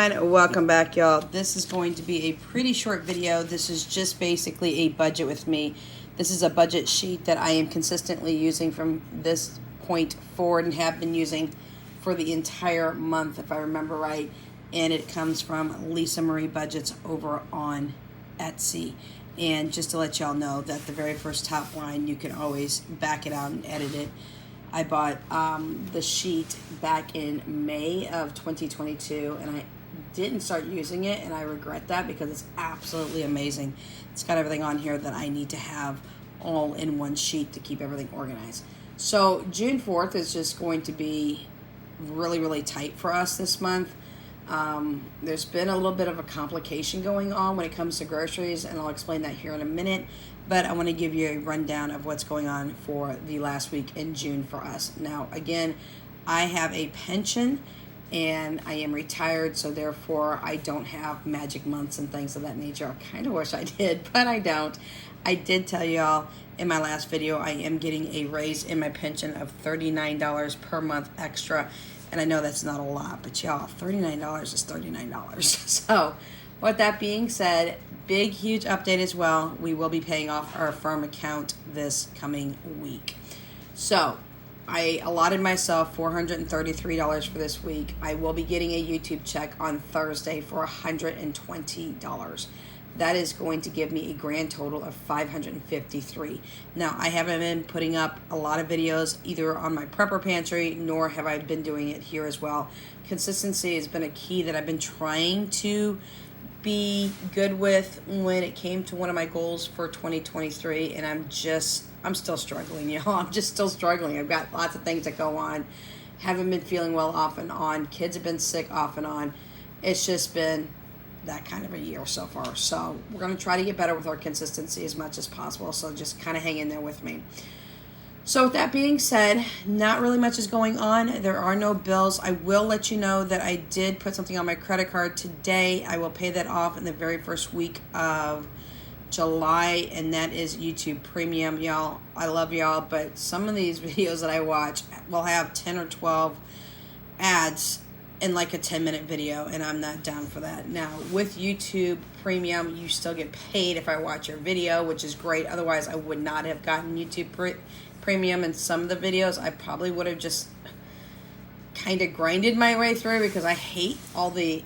everyone, welcome back, y'all. This is going to be a pretty short video. This is just basically a budget with me. This is a budget sheet that I am consistently using from this point forward and have been using for the entire month, if I remember right. And it comes from Lisa Marie Budgets over on Etsy. And just to let y'all know that the very first top line, you can always back it out and edit it. I bought the sheet back in May of 2022, and I didn't start using it, and I regret that because it's absolutely amazing. It's got everything on here that I need to have all in one sheet to keep everything organized. So June 4th is just going to be really, really tight for us this month. There's been a little bit of a complication going on when it comes to groceries, and I'll explain that here in a minute. But I want to give you a rundown of what's going on for the last week in June for us. Now, again, I have a pension and I am retired, so therefore I don't have magic months and things of that nature. I kind of wish I did, but I don't. I did tell y'all in my last video I am getting a raise in my pension of $39 per month extra. And I know that's not a lot, but y'all, $39 is $39. So with that being said, big, huge update as well. We will be paying off our Affirm account this coming week. So I allotted myself $433 for this week. I will be getting a YouTube check on Thursday for $120. That is going to give me a grand total of $553. Now, I haven't been putting up a lot of videos either on my prepper pantry, nor have I been doing it here as well. Consistency has been a key that I've been trying to be good with when it came to one of my goals for 2023, and I'm still struggling, y'all. I'm just still struggling. I've got lots of things that go on. Haven't been feeling well off and on. Kids have been sick off and on. It's just been that kind of a year so far. So we're going to try to get better with our consistency as much as possible. So just kind of hang in there with me. So with that being said, not really much is going on. There are no bills. I will let you know that I did put something on my credit card today. I will pay that off in the very first week of July, and that is YouTube Premium. Y'all, I love y'all, but some of these videos that I watch will have 10 or 12 ads in like a 10-minute video, and I'm not down for that. Now, with YouTube Premium, you still get paid if I watch your video, which is great. Otherwise, I would not have gotten YouTube Premium. And some of the videos, I probably would have just kind of grinded my way through because I hate all the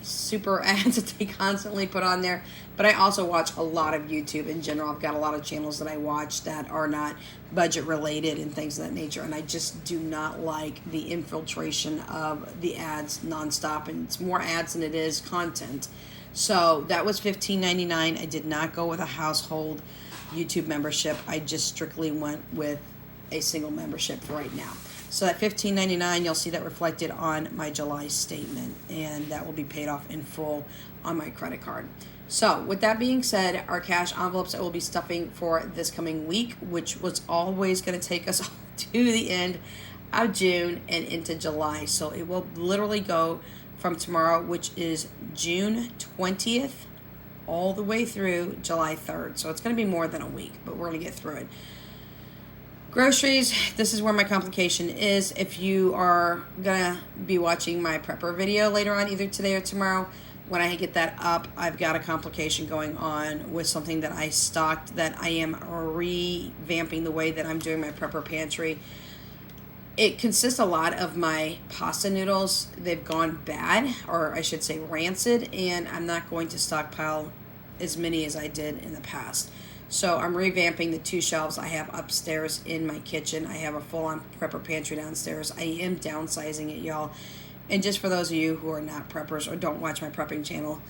super ads that they constantly put on there. But I also watch a lot of YouTube in general. I've got a lot of channels that I watch that are not budget related and things of that nature, and I just do not like the infiltration of the ads nonstop, and it's more ads than it is content. So that was $15.99. I did not go with a household YouTube membership. I just strictly went with a single membership for right now. So that $15.99, you'll see that reflected on my July statement, and that will be paid off in full on my credit card. So with that being said, our cash envelopes that we'll be stuffing for this coming week, which was always going to take us to the end of June and into July. So it will literally go from tomorrow, which is June 20th, all the way through July 3rd. So it's going to be more than a week, but we're going to get through it. Groceries, this is where my complication is. If you are going to be watching my prepper video later on, either today or tomorrow, when I get that up, I've got a complication going on with something that I stocked that I am revamping the way that I'm doing my prepper pantry. It consists a lot of my pasta noodles. They've gone bad, or I should say rancid, and I'm not going to stockpile as many as I did in the past. So I'm revamping the 2 shelves I have upstairs in my kitchen. I have a full-on prepper pantry downstairs. I am downsizing it, y'all. And just for those of you who are not preppers or don't watch my prepping channel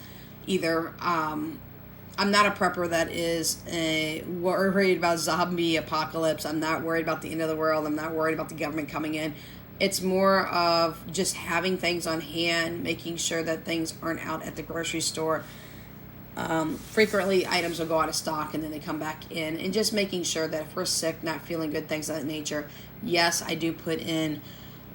either, I'm not a prepper that is worried about zombie apocalypse. I'm not worried about the end of the world. I'm not worried about the government coming in. It's more of just having things on hand, making sure that things aren't out at the grocery store. Frequently, items will go out of stock and then they come back in. And just making sure that if we're sick, not feeling good, things of that nature. Yes, I do put in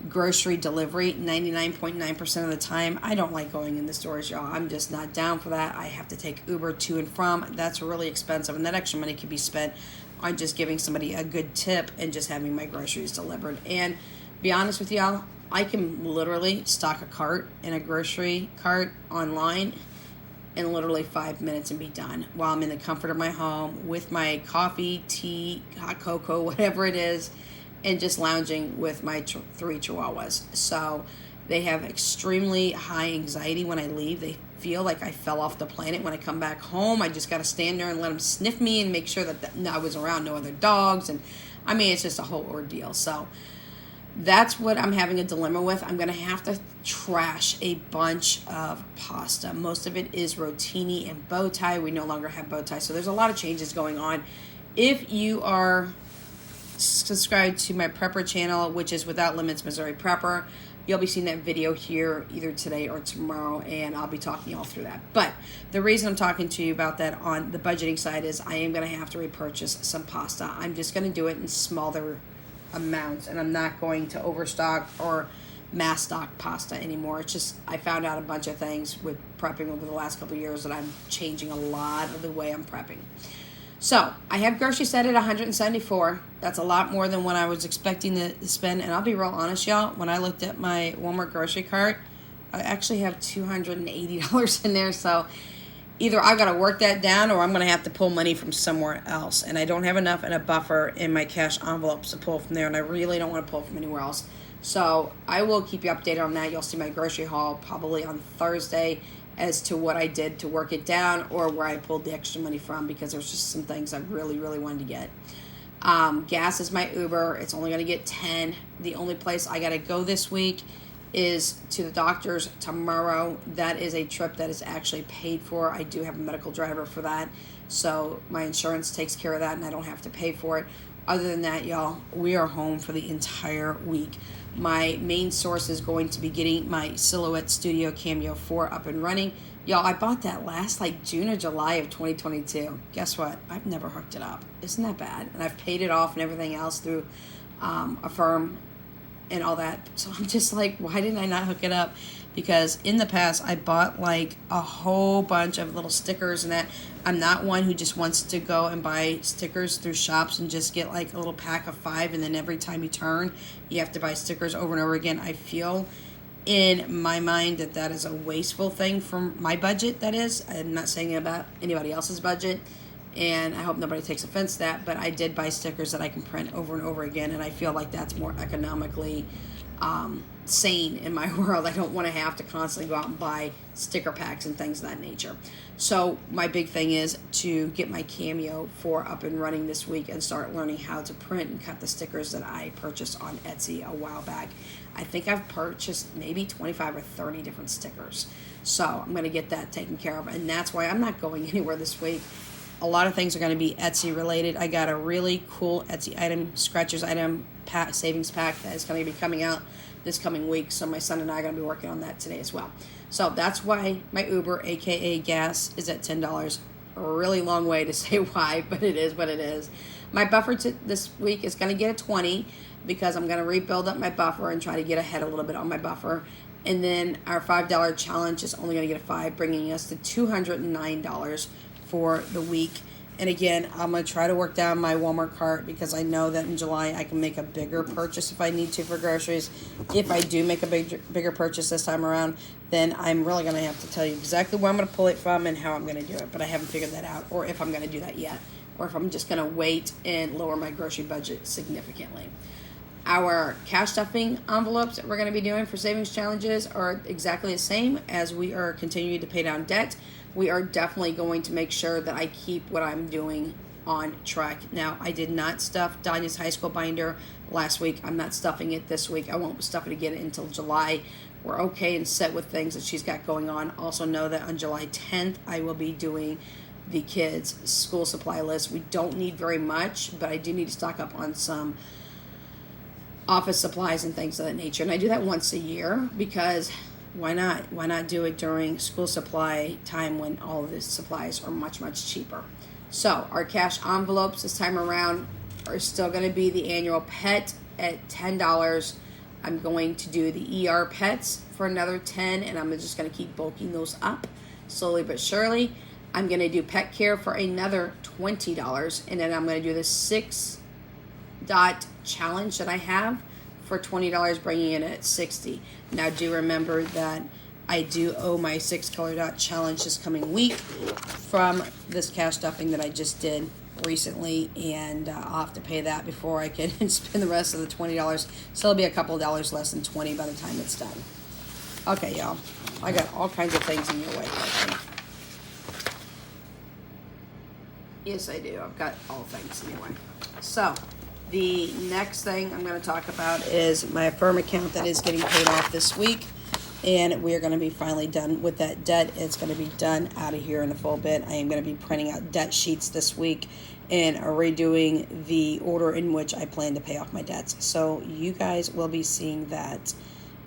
grocery delivery 99.9% of the time. I don't like going in the stores, y'all. I'm just not down for that. I have to take Uber to and from. That's really expensive, and that extra money can be spent on just giving somebody a good tip and just having my groceries delivered. And be honest with y'all, I can literally stock a cart in a grocery cart online in literally 5 minutes and be done while I'm in the comfort of my home with my coffee, tea, hot cocoa, whatever it is, and just lounging with my 3 chihuahuas. So they have extremely high anxiety when I leave. They feel like I fell off the planet. When I come back home, I just got to stand there and let them sniff me and make sure that I was around no other dogs. And I mean, it's just a whole ordeal. So that's what I'm having a dilemma with. I'm going to have to trash a bunch of pasta. Most of it is rotini and bow tie. We no longer have bow tie. So there's a lot of changes going on. If you are subscribed to my prepper channel, which is Without Limits Missouri Prepper, you'll be seeing that video here either today or tomorrow, and I'll be talking all through that. But the reason I'm talking to you about that on the budgeting side is I am going to have to repurchase some pasta. I'm just going to do it in smaller amounts, and I'm not going to overstock or mass stock pasta anymore. It's just, I found out a bunch of things with prepping over the last couple of years that I'm changing a lot of the way I'm prepping. So I have grocery set at $174. That's a lot more than what I was expecting to spend. And I'll be real honest, y'all. When I looked at my Walmart grocery cart, I actually have $280 in there. So either I got to work that down or I'm going to have to pull money from somewhere else. And I don't have enough in a buffer in my cash envelopes to pull from there. And I really don't want to pull from anywhere else. So I will keep you updated on that. You'll see my grocery haul probably on Thursday as to what I did to work it down or where I pulled the extra money from, because there's just some things I really, really wanted to get. Gas is my Uber. It's only going to get 10. The only place I got to go this week is to the doctor's tomorrow. That is a trip that is actually paid for. I do have a medical driver for that. So my insurance takes care of that and I don't have to pay for it. Other than that, y'all, we are home for the entire week. My main source is going to be getting my WithoutLimitsStudio Cameo 4 up and running. Y'all, I bought that last June or July of 2022. Guess what? I've never hooked it up. Isn't that bad? And I've paid it off and everything else through Affirm and all that. So I'm just like, why didn't I not hook it up? Because in the past, I bought a whole bunch of little stickers and that. I'm not one who just wants to go and buy stickers through shops and just get a little pack of 5, and then every time you turn, you have to buy stickers over and over again. I feel in my mind that is a wasteful thing from my budget, that is. I'm not saying it about anybody else's budget, and I hope nobody takes offense to that, but I did buy stickers that I can print over and over again, and I feel like that's more economically sane in my world. I don't want to have to constantly go out and buy sticker packs and things of that nature. So my big thing is to get my Cameo 4 up and running this week and start learning how to print and cut the stickers that I purchased on Etsy a while back. I think I've purchased maybe 25 or 30 different stickers. So I'm going to get that taken care of, and that's why I'm not going anywhere this week. A lot of things are going to be Etsy related. I got a really cool Etsy item, scratchers item pack, savings pack that is going to be coming out this coming week. So my son and I are going to be working on that today as well. So that's why my Uber, aka gas, is at $10. A really long way to say why, but it is what it is. My buffer this week is going to get a 20 because I'm going to rebuild up my buffer and try to get ahead a little bit on my buffer. And then our $5 challenge is only going to get a 5, bringing us to $209 for the week. And again, I'm going to try to work down my Walmart cart because I know that in July I can make a bigger purchase if I need to for groceries. If I do make a bigger purchase this time around, then I'm really going to have to tell you exactly where I'm going to pull it from and how I'm going to do it. But I haven't figured that out, or if I'm going to do that yet, or if I'm just going to wait and lower my grocery budget significantly. Our cash stuffing envelopes that we're going to be doing for savings challenges are exactly the same as we are continuing to pay down debt. We are definitely going to make sure that I keep what I'm doing on track. Now, I did not stuff Danya's high school binder last week. I'm not stuffing it this week. I won't stuff it again until July. We're okay and set with things that she's got going on. Also know that on July 10th, I will be doing the kids' school supply list. We don't need very much, but I do need to stock up on some office supplies and things of that nature. And I do that once a year because why not? Why not do it during school supply time when all of the supplies are much, much cheaper? So our cash envelopes this time around are still going to be the annual pet at $10. I'm going to do the ER pets for another $10, and I'm just going to keep bulking those up slowly but surely. I'm going to do pet care for another $20, and then I'm going to do the 6 dot challenge that I have for $20, bringing it at 60. Now do remember that I do owe my 6 color dot challenge this coming week from this cash stuffing that I just did recently, and I'll have to pay that before I can spend the rest of the $20. So it'll be a couple dollars less than 20 by the time it's done. Okay, y'all. I got all kinds of things in your way. Yes, I do. I've got all things in your way. So, the next thing I'm going to talk about is my Affirm account that is getting paid off this week. And we're going to be finally done with that debt. It's going to be done out of here in a full bit. I am going to be printing out debt sheets this week and redoing the order in which I plan to pay off my debts. So you guys will be seeing that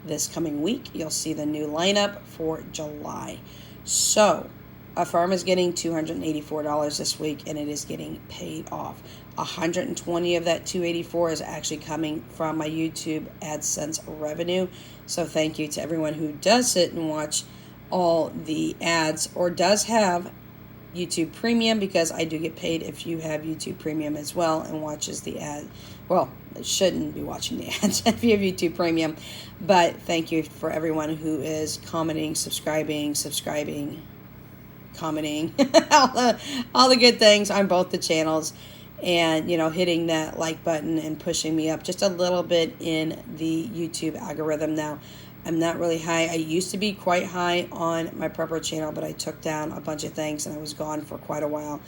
this coming week. You'll see the new lineup for July. So Affirm is getting $284 this week, and it is getting paid off. 120 of that $284 is actually coming from my YouTube AdSense revenue. So thank you to everyone who does sit and watch all the ads or does have YouTube Premium, because I do get paid if you have YouTube Premium as well and watches the ad. Well, shouldn't be watching the ads if you have YouTube Premium. But thank you for everyone who is commenting, subscribing, commenting, all the good things on both the channels, and hitting that like button and pushing me up just a little bit in the YouTube algorithm. Now I'm not really high. I used to be quite high on my prepper channel, but I took down a bunch of things and I was gone for quite a while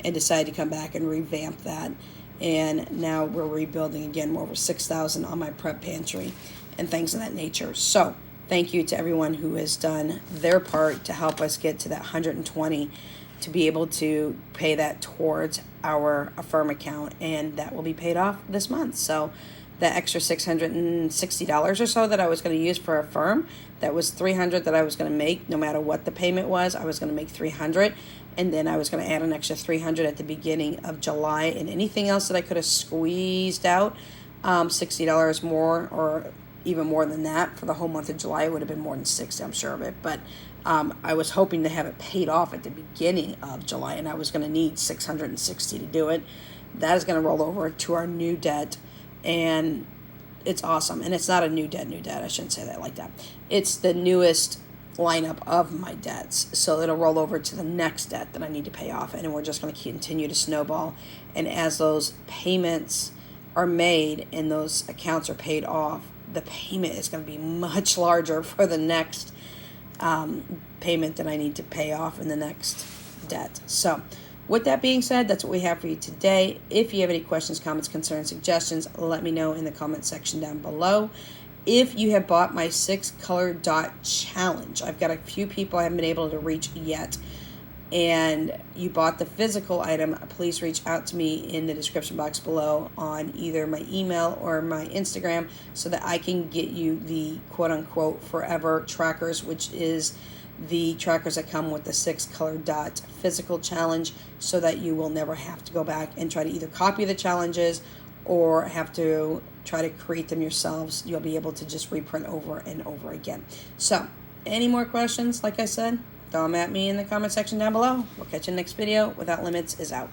and decided to come back and revamp that, and now we're rebuilding again. We're over 6,000 on my prep pantry and things of that nature. So thank you to everyone who has done their part to help us get to that 120 to be able to pay that towards our Affirm account, and that will be paid off this month. So the extra $660 or so that I was going to use for Affirm, that was $300 that I was going to make no matter what the payment was. I was going to make $300, and then I was going to add an extra $300 at the beginning of July, and anything else that I could have squeezed out, $60 more or even more than that for the whole month of July. It would have been more than 60, I'm sure of it. But I was hoping to have it paid off at the beginning of July, and I was going to need $660 to do it. That is going to roll over to our new debt, and it's awesome. And it's not a new debt. I shouldn't say that like that. It's the newest lineup of my debts. So it'll roll over to the next debt that I need to pay off, and we're just going to continue to snowball. And as those payments are made and those accounts are paid off, the payment is going to be much larger for the next payment that I need to pay off in the next debt. So with that being said, that's what we have for you today. If you have any questions, comments, concerns, suggestions, let me know in the comment section down below. If you have bought my 6 color dot challenge, I've got a few people I haven't been able to reach yet, and you bought the physical item, please reach out to me in the description box below on either my email or my Instagram so that I can get you the quote-unquote forever trackers, which is the trackers that come with the 6 color dot physical challenge, so that you will never have to go back and try to either copy the challenges or have to try to create them yourselves. You'll be able to just reprint over and over again. So any more questions, like I said, throw them at me in the comment section down below. We'll catch you in the next video. Without Limits is out.